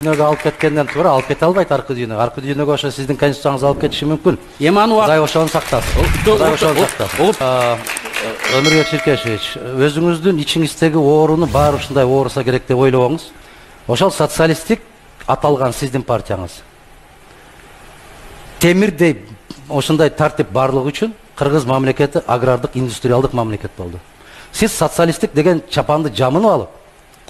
дүйнөгө алып кеткенден туура алып кете албайт аркы дүйнөгө ошо сиздин конституцияңыз алып кетиши мүмкүн. Эми аны Кудай ошону сактасын. Кудай ошону сактасын. Өмүрбек Ширкешевич, өзүңүздүн ичиңиздеги ооруну баары ушундай ооруса керек деп ойлобоңуз. Ошол социалисттик аталган сиздин партияңыз темирдей ошондой тартип барлыгы үчүн кыргыз мамлекети агрардык индустриалдык мамлекет болду. Сиз социалисттик деген чапанды жамынып алып,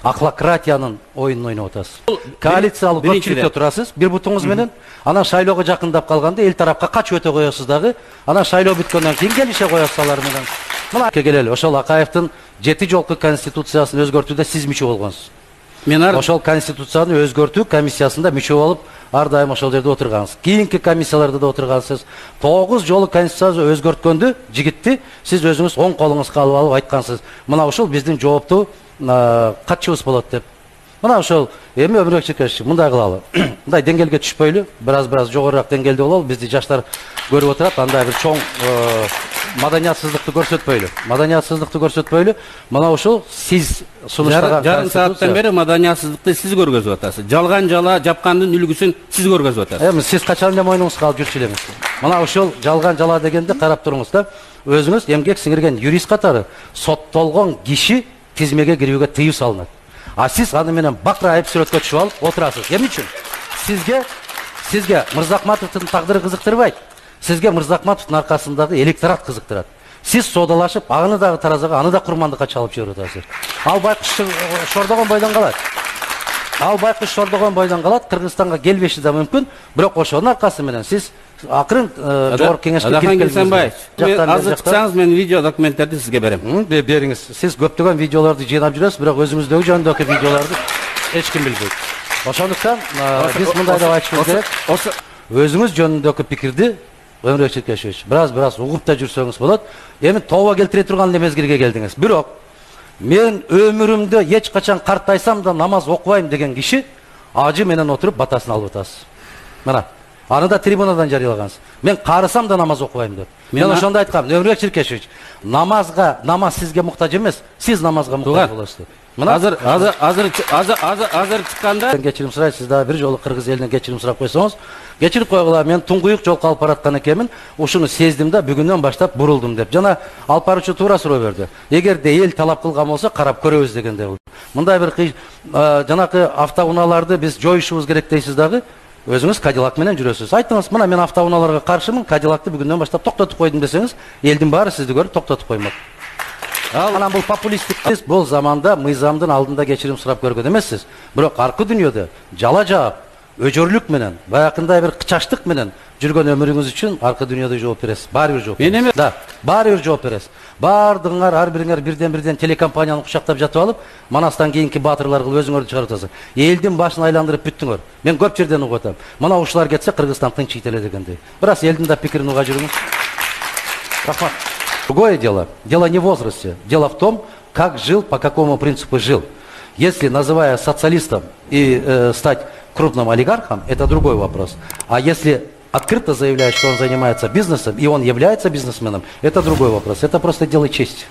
ахлакратиянын оюнун ойноп атасыз. Коалициялык көпчүлүктө турасыз, бир бутуңуз менен, анан шайлоого жакындап калганда эл тарапка качып өтө коесуз дагы, анан шайлоо бүткөндөн кийин келише коесуз алар менен. Мына келели, ошол Акаевдин 7 жолку конституциясын өзгөртүүдө сиз мүчө болгонсуз. Ошол конституцияны өзгөртүү комиссиясында мүчө болуп, ар дайым ошол жерде отургансыз. Кийинки комиссияларда да отургансыз. 9 жолу конституцияны өзгөрткөндү, жигитти сиз өзүңүз оң колуңузга алып айткансыз. Мына ошол биздин жооптуу катчыбыз болот деп. Мына ошол эми Өмүрбек Ширкешевич мындай кылалы. Мындай деңгээлге түшпөйлү, бираз жогорураак деңгээлде бололу. Бизди жаштар көрүп отурат, андай бир чоң маданиятсыздыкты көрсөтпөйлү. Мына ошол сиз сунуштаган жарым сааттан бери маданиятсыздыкты сиз көргөзүп атасыз. Жалган жала жапкандын үлгүсүн сиз көргөзүп атасыз. Эми сиз качан эле мойнуңузга алып жүрчү элеңиз. Мына ошол жалган жала дегенде карап туруңуз да, өзүңүз эмгек сиңирген юрист катары соттолгон киши тизмеге кирүүгө тыюу салынат. А сиз аны менен бакырайып сүрөткө түшүп алып отурасыз. Эмне үчүн? Сизге Мырзахматовдун тагдыры кызыктырбайт. Сизге Мырзахматовдун аркасындагы электорат кызыктырат. Сиз содалашып, аны дагы таразага, аны да курмандыкка чалып жиберип атасыз. Ал байкуш шордогон бойдон калат. Кыргызстанга келбеши да мүмкүн, бирок ошонун аркасы менен сиз акырын жогорку кеңешке кирип келдиңиз. Азыр чыксаңыз мен видео документтерди сизге берем. Бериңиз. Сиз көптөгөн видеолорду жыйнап жүрөсүз, бирок өзүңүздөгү жөнүндөгү видеолорду эч ким билбейт. Ошондуктан биз мындай деп айтышыбыз керек. Өзүңүз жөнүндөгү пикирди Өмүрбек Ширкешевич бираз угуп да жүрсөңүз болот. Эми тооба келтире турган эле мезгилге келдиңиз. Бирок мен өмүрүмдө эч качан картайсам да намаз окубайм деген киши ажы менен отуруп батасын алып атасыз. Мына аны да трибунадан жарыялагансыз. Мен карысам да намаз окубайм деп. Мен ошондо айткам, Өмүрбек Ширкешевич, намаз сизге муктаж эмес, сиз намазга муктаж болосуз деп. Азыр чыкканда кечирим сурайт, сиз дагы бир жолу кыргыз элинен кечирим сурап койсоңуз, кечирип койгула, мен туңгуюк жолко алып бараткан экенмин, ушуну сездим да бүгүндөн баштап бурулдум деп. Жана алып баруучу туура суроо берди. Эгерде эл талап кылган болсо карап көрөбүз дегенде. Мындай бир жанакы автоунааларды биз жоюшубуз керек дейсиз дагы. Өзүңүз Кадиллак менен жүрөсүз. Айттыңыз, мына мен автоунааларга каршымын, Кадиллакты бүгүндөн баштап токтотуп койдум десеңиз, элдин баары сизди көрүп токтотуп коймок. Анан бул популисттик. Сиз бул заманда мыйзамдын алдында кечирим сурап көргөн эмессиз. Бирок аркы дүйнөдө жала жаап, өжөрлүк менен, баякындай бир кычаштык менен жүргөн өмүрүңүз үчүн аркы дүйнөдө жооп бересиз. Баары бир жооп бересиз. Да, баары бир жооп бересиз. Баардыгыңар ар бириңер бирден телекомпанияны кучактап жатып алып, манастан кийинки баатырлар кылып өзүңөрдү чыгарып атасыз. Элдин башын айландырып бүттүңөр. Мен көп жерден угуп атам. Мына ушулар кетсе Кыргызстан тынчыйт эле дегендей. Бирок элдин да пикирин уга жүрүңүз. Рахмат. Другое дело. Дело не в возрасте. Дело в том, как жил, по какому принципу жил. Если, называя социалистом и стать крупным олигархом, это другой вопрос. А если открыто заявляет, что он занимается бизнесом, и он является бизнесменом, это другой вопрос. Это просто дело чести.